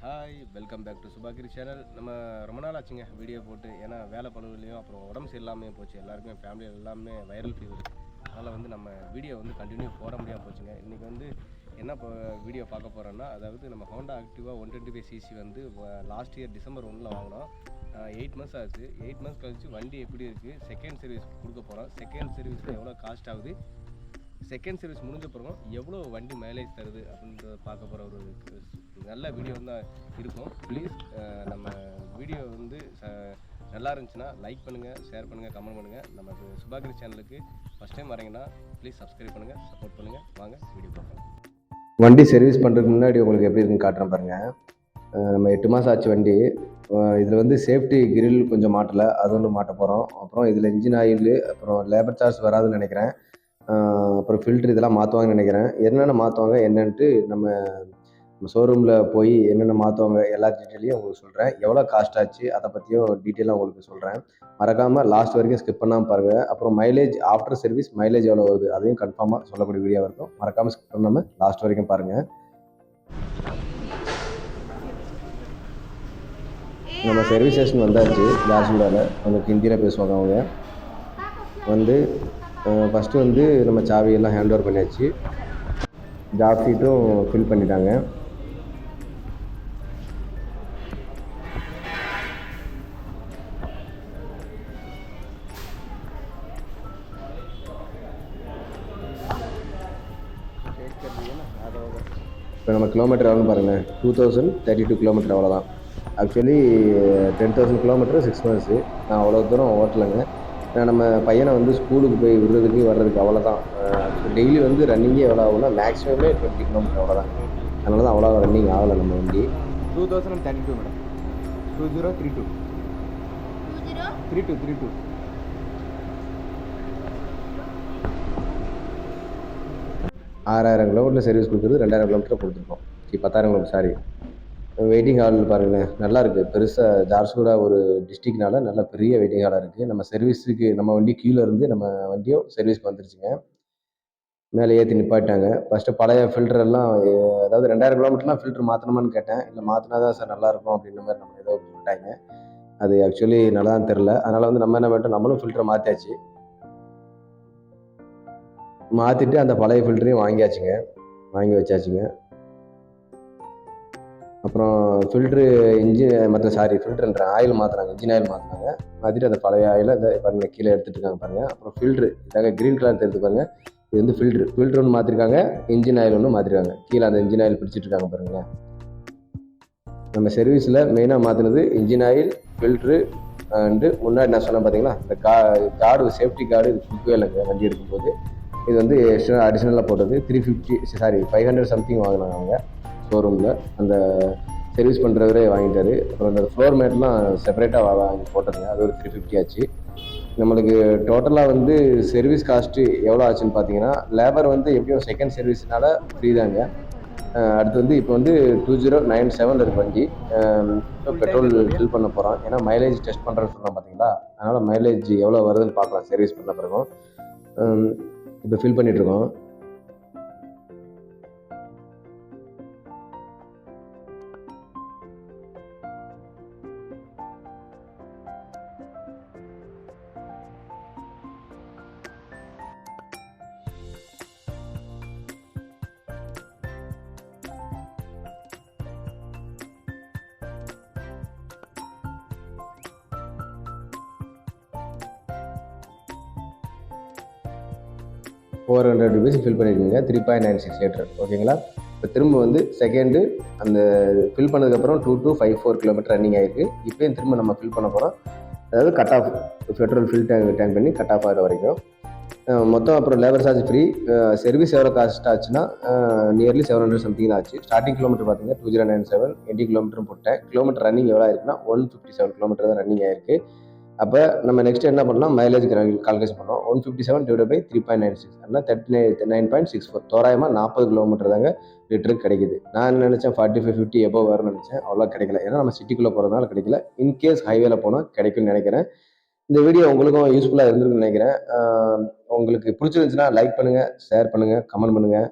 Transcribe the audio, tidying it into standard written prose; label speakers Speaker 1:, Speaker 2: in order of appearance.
Speaker 1: Hi welcome back to Subhagiri channel. நம்ம ரொம்ப நாள் ஆச்சுங்க வீடியோ போட்டு. ஏன்னா வேலை பழுவுலையும் அப்புறம் உடம்பு சரியில்லாமல் போச்சு. எல்லாருக்குமே ஃபேமிலியில் எல்லாமே வைரல் ஃபீவர். அதனால் நம்ம வீடியோ கண்டினியூ போட முடியாமல் போச்சுங்க. இன்றைக்கி என்ன இப்போ வீடியோ பார்க்க போகிறோன்னா, அதாவது நம்ம Honda Activa 125cc last year December 1 வாங்கினோம். 8 மந்த்ஸ் ஆச்சு. 8 மந்த்ஸ் கழிச்சு வண்டி எப்படி இருக்குது, செகண்ட் சர்வீஸ் கொடுக்க போகிறோம். செகண்ட் சர்வீஸில் எவ்வளோ காஸ்ட் ஆகுது, செகண்ட் சர்வீஸ் முடிஞ்ச பிறகும் எவ்வளோ வண்டி மைலேஜ் தருது அப்படின்றத பார்க்க போகிற ஒரு நல்ல வீடியோ தான் இருக்கும். ப்ளீஸ் நம்ம வீடியோ நல்லா இருந்துச்சுன்னா லைக் பண்ணுங்கள், ஷேர் பண்ணுங்கள், கமெண்ட் பண்ணுங்கள். நம்ம சுபாகிரி சேனலுக்கு ஃபஸ்ட் டைம் வரீங்கன்னா ப்ளீஸ் சப்ஸ்கிரைப் பண்ணுங்கள், சப்போர்ட் பண்ணுங்கள். வாங்க வீடியோ பார்க்கலாம்.
Speaker 2: வண்டி சர்வீஸ் பண்ணுறதுக்கு முன்னாடி உங்களுக்கு எப்படி இருக்குன்னு காட்டுறேன் பாருங்கள். நம்ம 8 மாதம் ஆச்சு வண்டி. இதில் சேஃப்டி கிரில் கொஞ்சம் மாட்டலை, அது ஒன்று மாட்ட போகிறோம். அப்புறம் இதில் இன்ஜின் ஆயில், அப்புறம் லேபர் சார்ஜ் வராதுன்னு நினைக்கிறேன். அப்புறம் ஃபில்ட்ரு இதெல்லாம் மாற்றுவாங்கன்னு நினைக்கிறேன். என்னென்ன மாற்றுவாங்க என்னன்ட்டு நம்ம ஷோரூமில் போய் என்னென்ன மாற்றுவாங்க எல்லா டீட்டெயிலையும் உங்களுக்கு சொல்கிறேன். எவ்வளோ காஸ்ட் ஆச்சு அதை பற்றியும் டீட்டெயிலாக உங்களுக்கு சொல்கிறேன். மறக்காமல் லாஸ்ட் வரைக்கும் ஸ்கிப் பண்ணாமல் பாருங்கள். அப்புறம் மைலேஜ் ஆஃப்டர் சர்வீஸ் மைலேஜ் எவ்வளோ வருது அதையும் கன்ஃபார்மாக சொல்லக்கூடிய வீடியோவாக இருக்கும். மறக்காமல் ஸ்கிப் பண்ணாமல் லாஸ்ட் வரைக்கும் பாருங்கள். நம்ம சர்வீஸ் ஸ்டேஷன் வந்தாச்சு. ஜார்சுகுடாவில் உங்களுக்கு ஹிந்தியில் பேசுவாங்க. அவங்க ஃபஸ்ட்டு நம்ம சாவியெல்லாம் ஹேண்ட் ஓவர் பண்ணியாச்சு. ஜாப் ஷீட்டும் ஃபில் பண்ணிட்டாங்க. இப்போ நம்ம கிலோமீட்டர் எவ்வளோன்னு பாருங்கள். 2032 கிலோமீட்டர் அவ்வளோதான். Actually 10,000 kilometre 6 months. நான் அவ்வளோ தூரம் ஓட்டலைங்க. நம்ம பையனை ஸ்கூலுக்கு போய் விடுறதுக்கு வர்றதுக்கு அவ்வளோதான். டெய்லி ரன்னிங்கே எவ்வளோ ஆகும்னா மேக்ஸிமமே 20 கிலோமீட்டர் அவ்வளோதான். அதனால தான் அவ்வளோ ரன்னிங் ஆகலை நம்ம வண்டி.
Speaker 3: 2032 மேடம். 2032 32
Speaker 2: 6,000 கிலோமீட்டர் சர்வீஸ் கொடுக்குறது 2,000 கிலோமீட்டர் கொடுத்துருக்கோம். 10,000 கிலோமீட்டர் சாரி. வெயிட்டிங் ஹால் பாருங்களேன், நல்லா இருக்குது. பெருசாக ஜார்சுகுடா ஒரு டிஸ்ட்ரிக்னால நல்ல பெரிய வெயிட்டிங் ஹாலாக இருக்குது. நம்ம சர்வீஸுக்கு நம்ம வண்டி கீழே இருந்து நம்ம வண்டியும் சர்வீஸ்க்கு வந்துருச்சுங்க. மேலே ஏற்றி நிப்பாட்டாங்க. ஃபஸ்ட்டு பழைய ஃபில்டரெல்லாம், அதாவது 2,000 கிலோமீட்டர்லாம் ஃபில்ட்ரு மாற்றணுமான்னு கேட்டேன். இல்லை மாற்றினா தான் சார் நல்லாயிருக்கும் அப்படின்ற மாதிரி நம்ம ஏதோ சொல்லிட்டாங்க. அது ஆக்சுவலி நல்லா தான் தெரில. அதனால் நம்ம என்ன பண்ணிட்டோம், நம்மளும் ஃபில்டரை மாற்றியாச்சு. மாற்றிட்டு அந்த பழைய ஃபில்டரையும் வாங்கி வச்சாச்சுங்க. அப்புறம் ஃபில்ட்ரு ஃபில்டர்ன்ற ஆயில் மாற்றுறாங்க, இன்ஜின் ஆயில் மாற்றினாங்க. மாற்றிட்டு அந்த பழைய ஆயிலை பாருங்கள் கீழே எடுத்துகிட்டு இருக்காங்க பாருங்கள். அப்புறம் ஃபில்ட்ரு இதாங்க க்ரீன் கலர் எடுத்து பாருங்கள். இது ஃபில்ட்ரு ஒன்று மாற்றிருக்காங்க, இன்ஜின் ஆயில் ஒன்று மாற்றிருக்காங்க. கீழே அந்த இன்ஜின் ஆயில் பிடிச்சிட்டு இருக்காங்க பாருங்களேன். நம்ம சர்வீஸில் மெயினாக மாற்றினது இன்ஜின் ஆயில், ஃபில்ட்ரு அண்டு முன்னாடி நான் சொன்னேன் பார்த்தீங்களா, இந்த கார்டு சேஃப்டி கார்டு இது கொடுக்கவே இல்லைங்க வண்டி எடுக்கும்போது. இது எக்ஸ்ட்ரா அடிஷ்னலாக போட்டது 500 சம்திங் வாங்கினாங்க அவங்க ஷோரூமில். அந்த சர்வீஸ் பண்ணுறவரே வாங்கிட்டாரு. அப்புறம் அந்த ஃப்ளோர் மேட்லாம் செப்பரேட்டாக வாங்கி போட்டதுங்க, அது ஒரு 350 ஆச்சு. நம்மளுக்கு டோட்டலாக சர்வீஸ் காஸ்ட்டு எவ்வளோ ஆச்சுன்னு பார்த்தீங்கன்னா, லேபர் எப்படியும் செகண்ட் சர்வீஸ்னால ஃப்ரீ தாங்க. அடுத்து இப்போ 2097 இருக்கு வண்டி. இப்போ பெட்ரோல் ஃபில் பண்ண போகிறோம். ஏன்னா மைலேஜ் டெஸ்ட் பண்ணுறேன்னு சொன்னோம் பார்த்தீங்களா, அதனால் மைலேஜ் எவ்வளோ வருதுன்னு பார்க்கலாம் சர்வீஸ் பண்ண பிறகும். இப்போ ஃபில் பண்ணிகிட்ருக்கோம். ₹400 ஃபில் பண்ணியிருக்கீங்க. 3.96 லிட்டர் ஓகேங்களா. இப்போ திரும்ப செகண்டு அந்த ஃபில் பண்ணதுக்கப்புறம் 2254 கிலோமீட்டர் ரன்னிங் ஆகிருக்கு. இப்போயும் திரும்ப நம்ம ஃபில் பண்ண போகிறோம். அதாவது cut off petrol fill tank பண்ணி கட் ஆஃப் ஆகிற வரைக்கும் மொத்தம். அப்புறம் லேபர் சார்ஜ் ஃப்ரீ. சர்வீஸ் எவ்வளோ காஸ்ட் ஆச்சுன்னா நியர்லி 700 சம்திங் தான் ஆச்சு. ஸ்டார்டிங் கிலோமீட்டர் பார்த்தீங்கன்னா 2097, 80 கிலோமீட்டரும் போட்டேன். கிலோமீட்டர் ரன்னிங் எவ்வளோ ஆயிருக்குன்னா 157 கிலோமீட்டர் தான் ரன்னிங் ஆயிருக்கு. அப்போ நம்ம நெக்ஸ்ட் என்ன பண்ணலாம், மைலேஜ் கால்குலேஷன் பண்ணோம். 157 டிவைட் பை 3.96 அப்படின்னா 39.64, தோராயமாக 40 கிலோமீட்டர் தாங்க லிட்டருக்கு கிடைக்குது. நான் நினச்சேன் 45-50 எபோவ் வரும்னு நினச்சேன். அவ்வளோ கிடைக்கல. ஏன்னா நம்ம சிட்டிக்குள்ளே போகிறதுனால கிடைக்கல. இன்கேஸ் ஹைவேல போனால் கிடைக்கும்னு நினைக்கிறேன். இந்த வீடியோ உங்களுக்கும் யூஸ்ஃபுல்லாக இருந்திருக்குன்னு நினைக்கிறேன். உங்களுக்கு பிடிச்சிருந்துச்சுன்னா லைக் பண்ணுங்கள், ஷேர் பண்ணுங்கள், கமெண்ட் பண்ணுங்கள்.